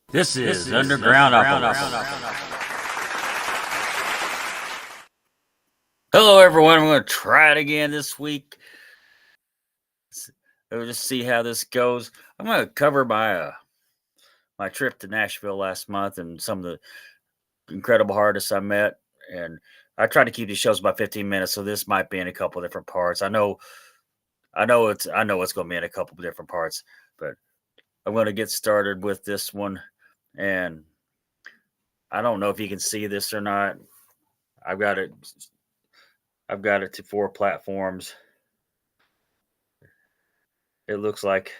This is Underground Operator. Hello, everyone. I'm going to try it again this week. We'll just see how this goes. I'm going to cover my trip to Nashville last month and some of the incredible artists I met. And I try to keep these shows about 15 minutes, so this might be in a couple different parts. I know it's going to be in a couple different parts, but I'm going to get started with this one. And I don't know if you can see this or not. I've got it to 4 platforms. It looks like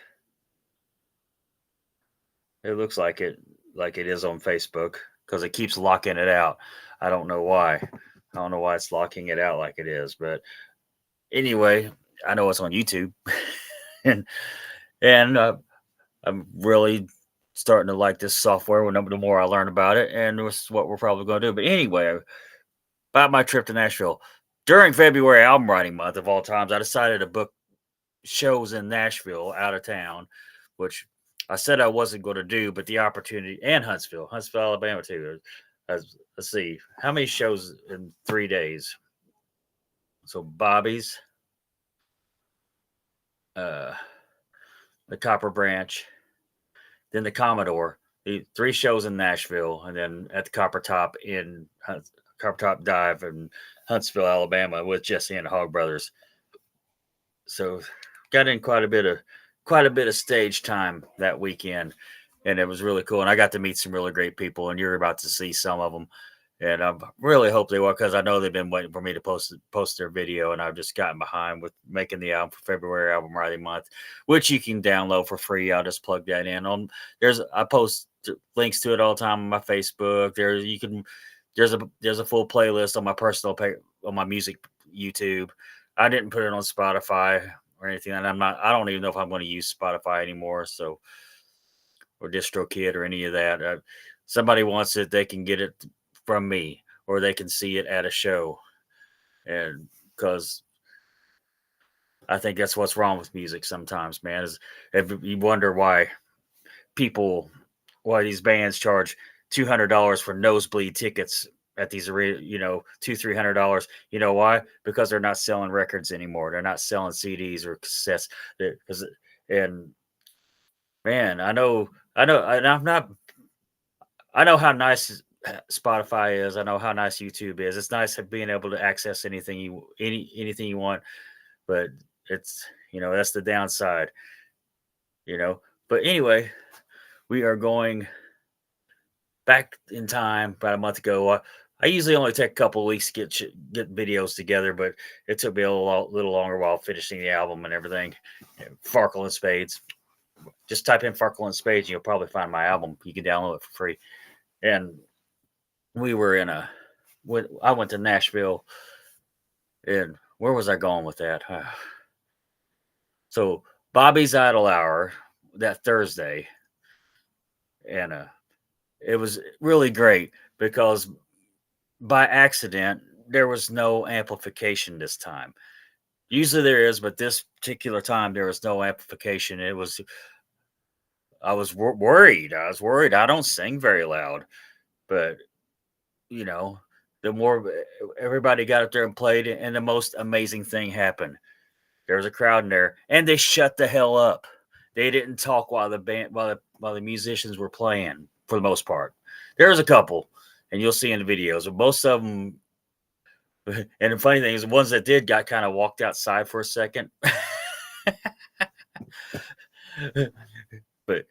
it is on Facebook because it keeps locking it out. I don't know why. I don't know why it's locking it out like it is, but anyway, I know it's on YouTube, and I'm really starting to like this software. The more I learn about it, and this is what we're probably going to do. But anyway, about my trip to Nashville during February album writing month of all times, I decided to book shows in Nashville out of town, which I said I wasn't going to do, but the opportunity, and Huntsville, Alabama too. Let's see, how many shows in 3 days? So Bobby's, the Copper Branch, then the Commodore, 3 shows in Nashville, and then at the Copper Top Dive in Huntsville, Alabama, with Jesse and the Hog Brothers. So got in quite a bit of stage time that weekend, and it was really cool. And I got to meet some really great people, and you're about to see some of them. And I really hope they will, because I know they've been waiting for me to post their video, and I've just gotten behind with making the album for February album writing month, which you can download for free. I'll just plug that in. I post links to it all the time on my Facebook. There's a full playlist on my personal on my music YouTube. I didn't put it on Spotify or anything, and I don't even know if I'm going to use Spotify anymore. So, or DistroKid or any of that. Somebody wants it, they can get it from me, or they can see it at a show. And because I think that's what's wrong with music sometimes, man, is if you wonder why these bands charge $200 for nosebleed tickets at these, $200-$300. You know why? Because they're not selling records anymore. They're not selling CDs or cassettes. And man, I know, and I know how nice Spotify is. I know how nice YouTube is. It's nice being able to access anything you want, but it's, that's the downside, But anyway, we are going back in time about a month ago. I usually only take a couple of weeks to get videos together, but it took me a little longer while finishing the album and everything. Farkle and Spades. Just type in Farkle and Spades, and you'll probably find my album. You can download it for free. And we were I went to Nashville, and where was I going with that? So Bobby's Idle Hour that Thursday, and it was really great because by accident there was no amplification this time. Usually there is, but this particular time there was no amplification. I was worried. I don't sing very loud, but the more everybody got up there and played, and the most amazing thing happened. There was a crowd in there, and they shut the hell up. They didn't talk while the musicians were playing, for the most part. There was a couple, and you'll see in the videos, but most of them. And the funny thing is, the ones that did got kind of walked outside for a second. But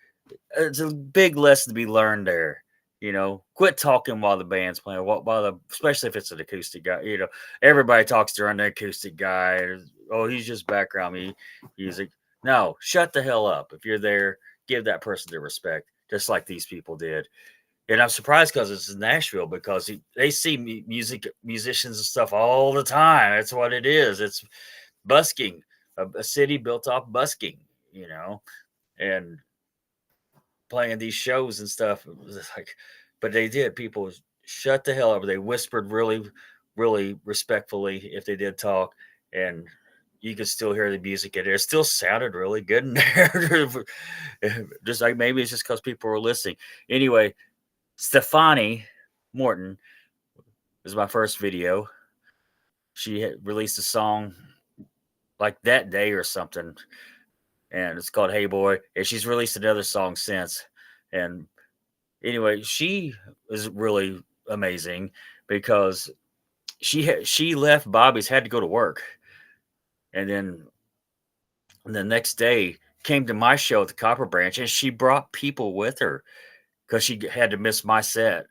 it's a big lesson to be learned there. Quit talking while the band's playing. Especially if it's an acoustic guy. Everybody talks during the acoustic guy. Oh, he's just background music. No, shut the hell up. If you're there, give that person the respect, just like these people did. And I'm surprised because it's in Nashville, because they see musicians and stuff all the time. That's what it is. It's busking, a city built off busking, and playing these shows and stuff. It was like, but they did. People shut the hell up. They whispered really, really respectfully if they did talk, and you could still hear the music in there. It still sounded really good in there. Just like maybe it's just because people were listening. Anyway, Stefani Morton was my first video. She had released a song like that day or something, and it's called Hey Boy. And she's released another song since. And anyway, she is really amazing because she left Bobby's, had to go to work, and then the next day came to my show at the Copper Branch, and she brought people with her because she had to miss my set,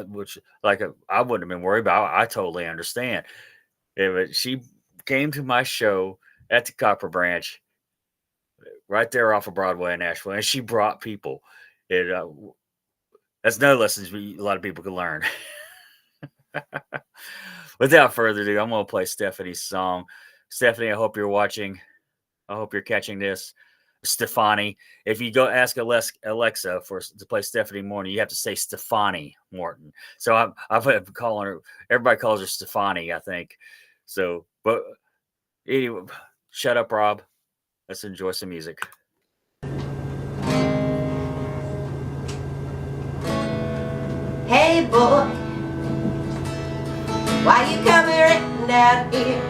which like I wouldn't have been worried about. I totally understand. Yeah, but she came to my show at the Copper Branch, right there off of Broadway in Nashville, and she brought people. It that's no lessons a lot of people can learn. Without further ado, I'm going to play Stephanie's song. Stephanie, I hope you're watching. I hope you're catching this. Stefani. If you go ask Alexa to play Stephanie Morton, you have to say Stefani Morton. So I've been calling her. Everybody calls her Stefani, I think. So, but anyway, shut up, Rob. Let's enjoy some music. Hey boy, why you coming right out here?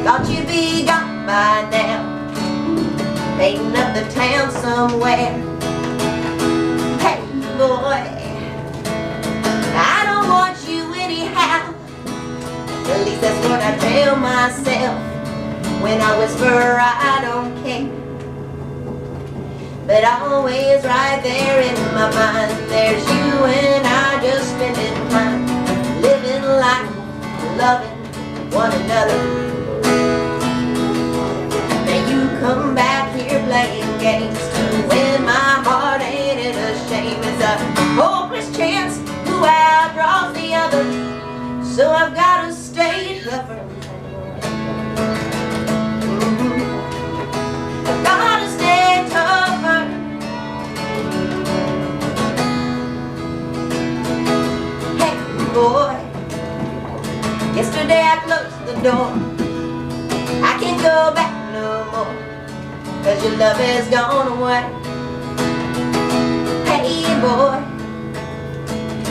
Thought you'd be gone by now, painting up the town somewhere. Hey boy, I don't want you anyhow. At least that's what I tell myself when I whisper I don't care. But always right there in my mind, there's you and I just spending time, living life, loving one another. Now you come back here playing games to win my heart, ain't it a shame? It's a hopeless chance, who outdraws the other, so I've got to stay tougher. I've got to stay tougher. Boy, yesterday I closed the door. I can't go back no more, 'cause your love has gone away. Hey boy,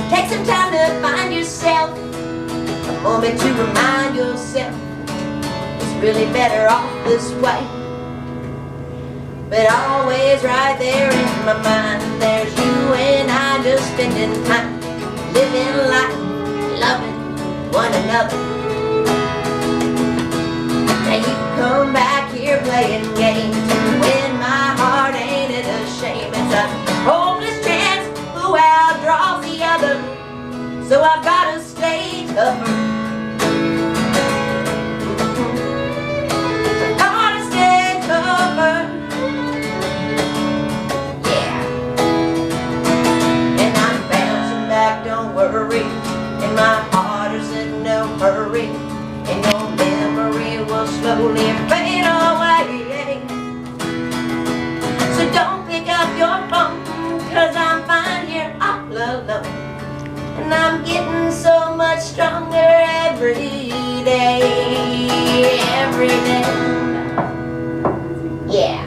take some time to find yourself, a moment to remind yourself it's really better off this way. But always right there in my mind, there's you and I just spending time, living life, loving one another. Now you come back here playing games to win my heart, ain't it a shame? It's a hopeless chance, who outdraws the other, so I've got to stay tougher. I've got to stay tougher. Yeah. And I'm bouncing back, don't worry. And my heart is in no hurry, and your memory will slowly fade away. So don't pick up your phone, 'cause I'm fine here all alone, and I'm getting so much stronger every day, every day. Yeah.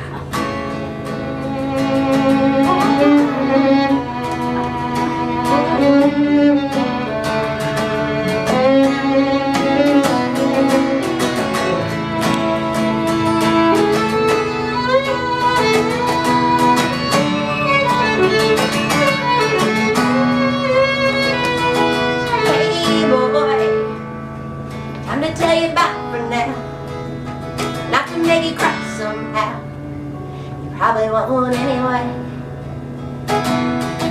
Tell you about for now, not to make you cry somehow. You probably won't anyway.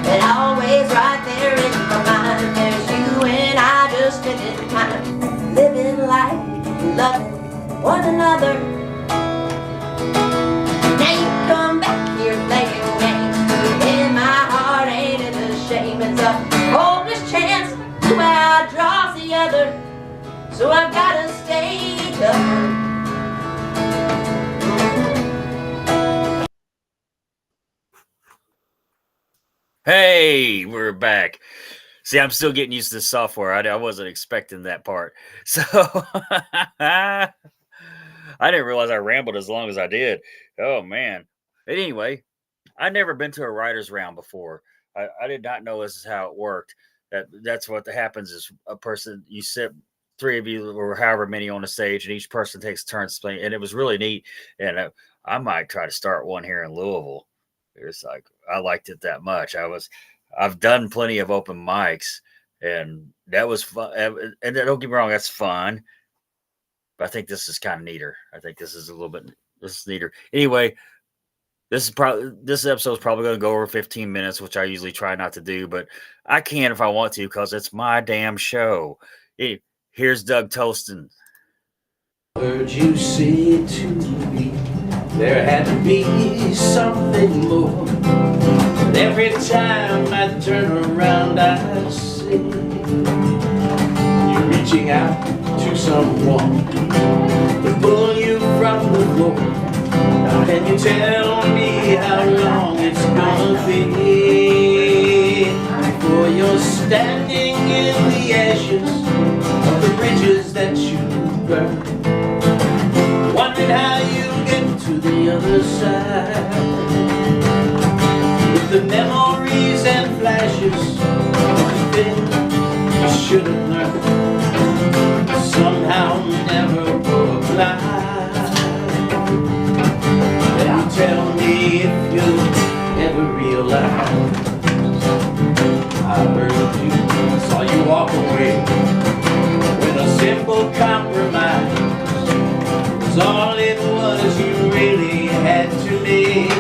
But always right there in my mind, there's you and I just spending time, living life, loving one another. Now you come back here playing games, in my heart ain't it a shame? It's a hopeless chance, who outdraws the other, so I've got to stay tougher. Hey, we're back. See, I'm still getting used to the software. I wasn't expecting that part. So, I didn't realize I rambled as long as I did. Oh man. But anyway, I'd never been to a writer's round before. I did not know this is how it worked. That's what happens is a person, you sit three of you or however many on the stage, and each person takes turns playing, and it was really neat. And I might try to start one here in Louisville. It's like I liked it that much. I've done plenty of open mics, and that was fun. And don't get me wrong, that's fun. But I think this is kind of neater. I think this is neater. Anyway, this episode is probably going to go over 15 minutes, which I usually try not to do, but I can if I want to because it's my damn show. Here's Doug Toalston. Heard you say to me there had to be something more. But every time I turn around, I see you reaching out to someone to pull you from the floor. Now can you tell me how long it's gonna be before you're standing in the ashes of the bridges that you burned, wondering how you get to the other side, with the memories and flashes of things you should have learned, somehow never apply. Tell me if you ever realize I heard you, saw you walk away with a simple compromise. It's all it was you really had to make.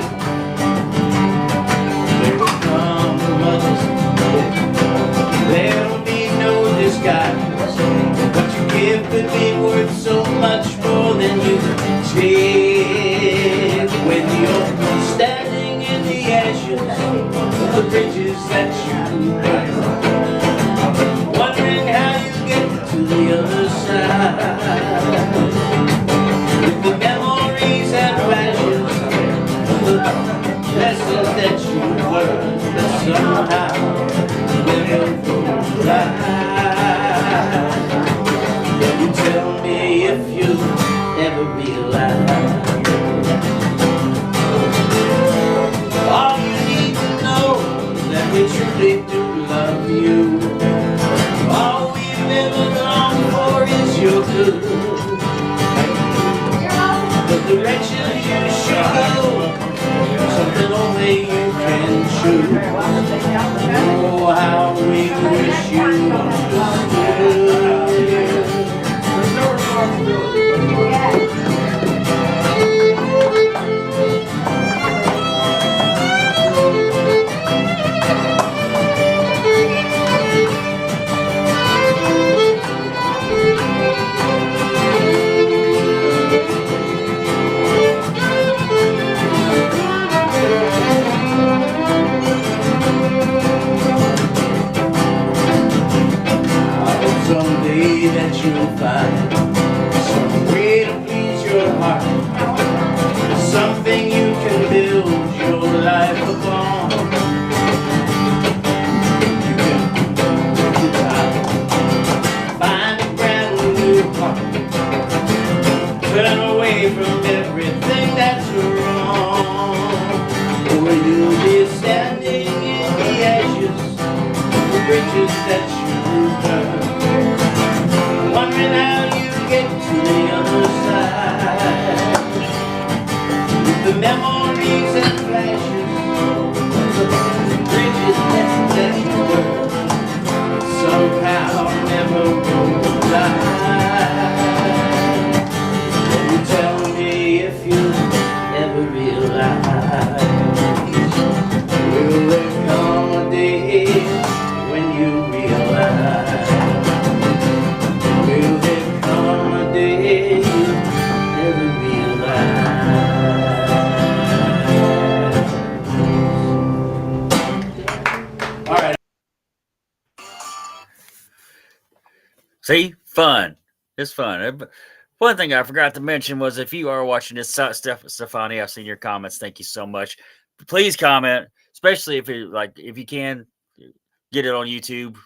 There will come months, there'll be no disguise. What you give could be worth so much more than you take. When you're standing in the ashes of the bridges that you burned, wondering how you get to the other side, with the memories and flashes of the lessons that you learned, that somehow never lie. Can you tell me if you ever realize all you need to know is that we truly do love you? All we ever long for is your good. The direction you should go, something only you can choose. Oh, how we wish you understood. There's no responsibility. Someday that you'll find some way to please your heart, something you can build your life upon. You can take your time, find a brand new heart, turn away from everything that's wrong, or you'll be standing in the ashes of the bridges that you burned, wondering how you get to the other side, with the memories and flashes of the bridges that you burned, somehow never will die. Can you tell me if you ever realize, will there come a day when you realize? Will there come a day you never realize? All right. See, fun. It's fun. One thing I forgot to mention was if you are watching this, Stefani, I've seen your comments. Thank you so much. Please comment, especially if you can get it on YouTube.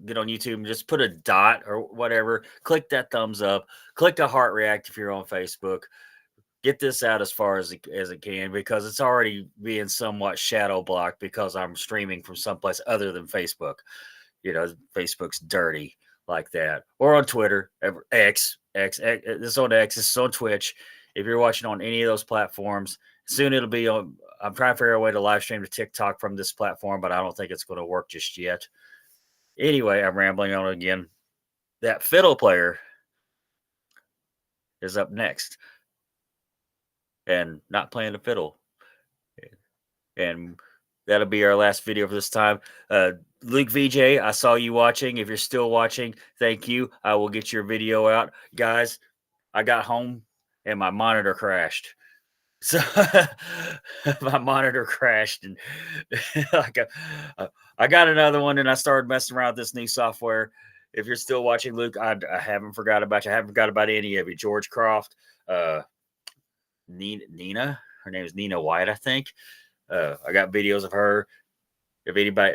get on YouTube and just put a dot or whatever. Click that thumbs up. Click the heart react if you're on Facebook. Get this out as far as it can, because it's already being somewhat shadow blocked because I'm streaming from someplace other than Facebook. Facebook's dirty like that. Or on Twitter, X. This is on X. This is on Twitch. If you're watching on any of those platforms, soon it'll be on. I'm trying to figure out a way to live stream to TikTok from this platform, but I don't think it's going to work just yet. Anyway, I'm rambling on again. That fiddle player is up next. And not playing the fiddle. And that'll be our last video for this time. Luke VJ, I saw you watching. If you're still watching, thank you. I will get your video out. Guys, I got home and my monitor crashed. So my monitor crashed, and I got another one, and I started messing around with this new software. If you're still watching, Luke, I haven't forgot about you. I haven't forgot about any of you. George Croft, Nina, her name is Nina White, I think. I got videos of her. If anybody,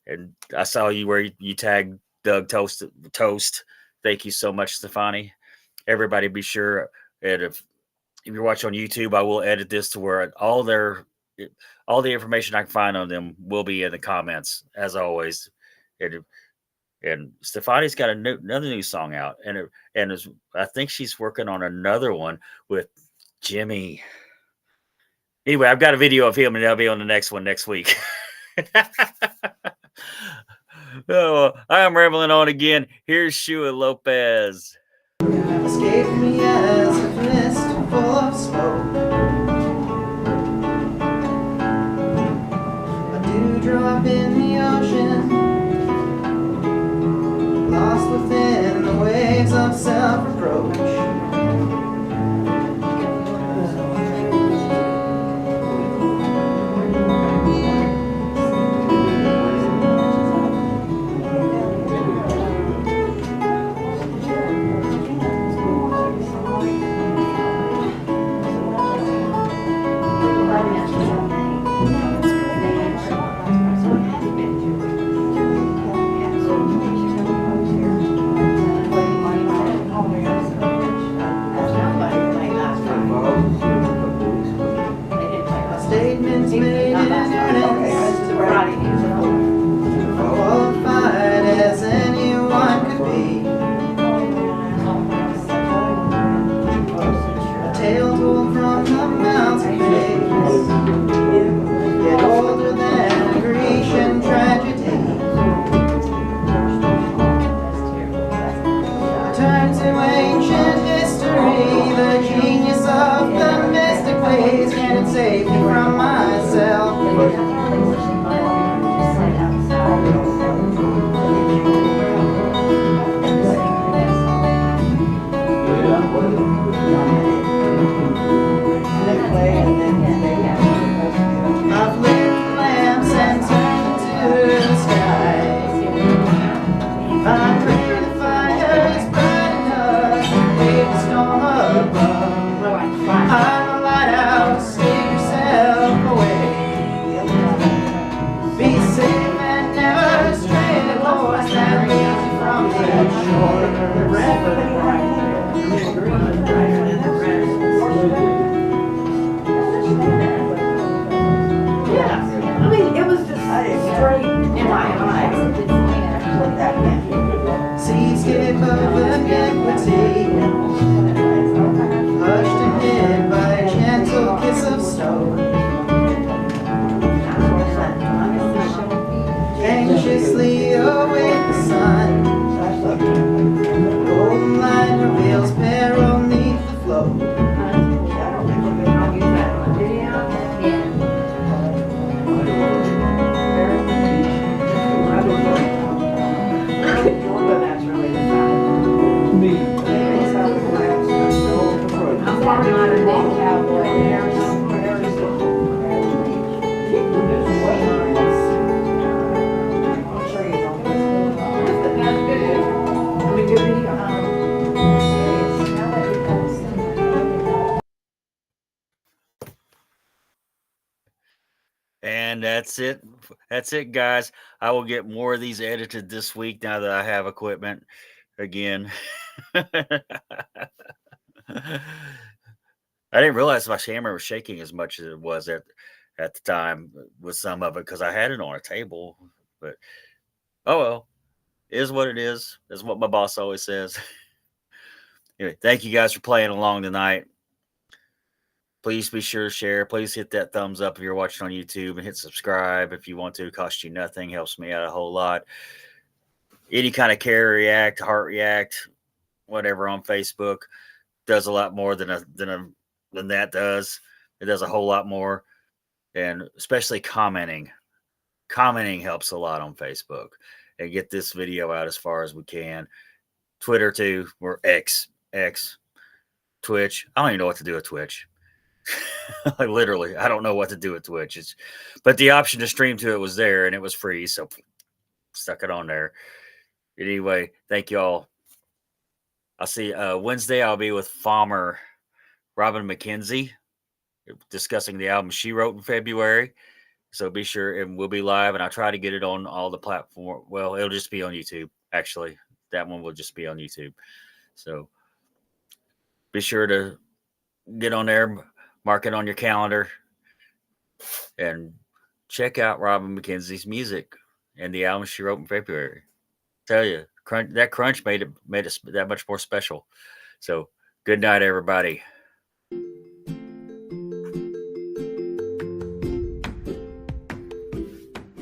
and I saw you where you tagged Doug Toast. Thank you so much, Stefani. Everybody, be sure, and if you're watching on YouTube, I will edit this to where all the information I can find on them will be in the comments, as always. And Stefani's got another new song out, and I think she's working on another one with Jimmy. Anyway, I've got a video of him, and that'll be on the next one next week. Oh, I am rambling on again. Here's Shua Lopez. Escape me as a mist full of smoke. A dewdrop in the ocean, lost within the waves of self-reproach. Statements made in earnest, qualified as anyone could be. A tale told from the mountain face, yet older than a Grecian tragedy. Turn to ancient history, the genius of the mystic ways can save me from myself. I've lit lamps and turned to the sky. I pray the fire is bright enough to wake the storm above. I'm a lighthouse, take yourself away. Be safe and never stray the course that leads you from the shore. Yeah, I mean, it was just straight in my eyes. Seascape of iniquity, hushed and hid by a gentle kiss of snow. Anxiously await the sun, golden light reveals peril neath the flow. That's it. That's it, guys. I will get more of these edited this week now that I have equipment again. I didn't realize my camera was shaking as much as it was at the time with some of it because I had it on a table. But oh well, it is what it is. That's what my boss always says. Anyway, thank you guys for playing along tonight. Please be sure to share. Please hit that thumbs up if you're watching on YouTube and hit subscribe if you want to. It costs you nothing. Helps me out a whole lot. Any kind of care react, heart react, whatever on Facebook does a lot more than that does. It does a whole lot more. And especially commenting. Commenting helps a lot on Facebook. And get this video out as far as we can. Twitter too, or X, Twitch. I don't even know what to do with Twitch. Like literally, I don't know what to do with Twitch. But the option to stream to it was there and it was free, so stuck it on there. Anyway, thank you all. I'll see Wednesday. I'll be with Farmer Robin McKenzie discussing the album she wrote in February. So be sure, and we'll be live, and I'll try to get it on all the platforms. Well, it'll just be on YouTube. Actually, that one will just be on YouTube. So be sure to get on there, mark it on your calendar, and check out Robin McKenzie's music and the album she wrote in February. Tell you, that crunch made it that much more special. So good night, everybody.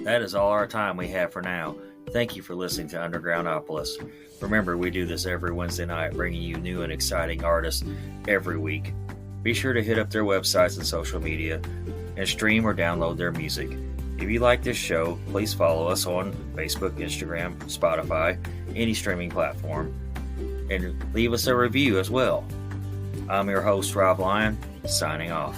That is all our time we have for now. Thank you for listening to Undergroundopolis. Remember, we do this every Wednesday night, bringing you new and exciting artists every week. Be sure to hit up their websites and social media and stream or download their music. If you like this show, please follow us on Facebook, Instagram, Spotify, any streaming platform, and leave us a review as well. I'm your host, Rob Lyon, signing off.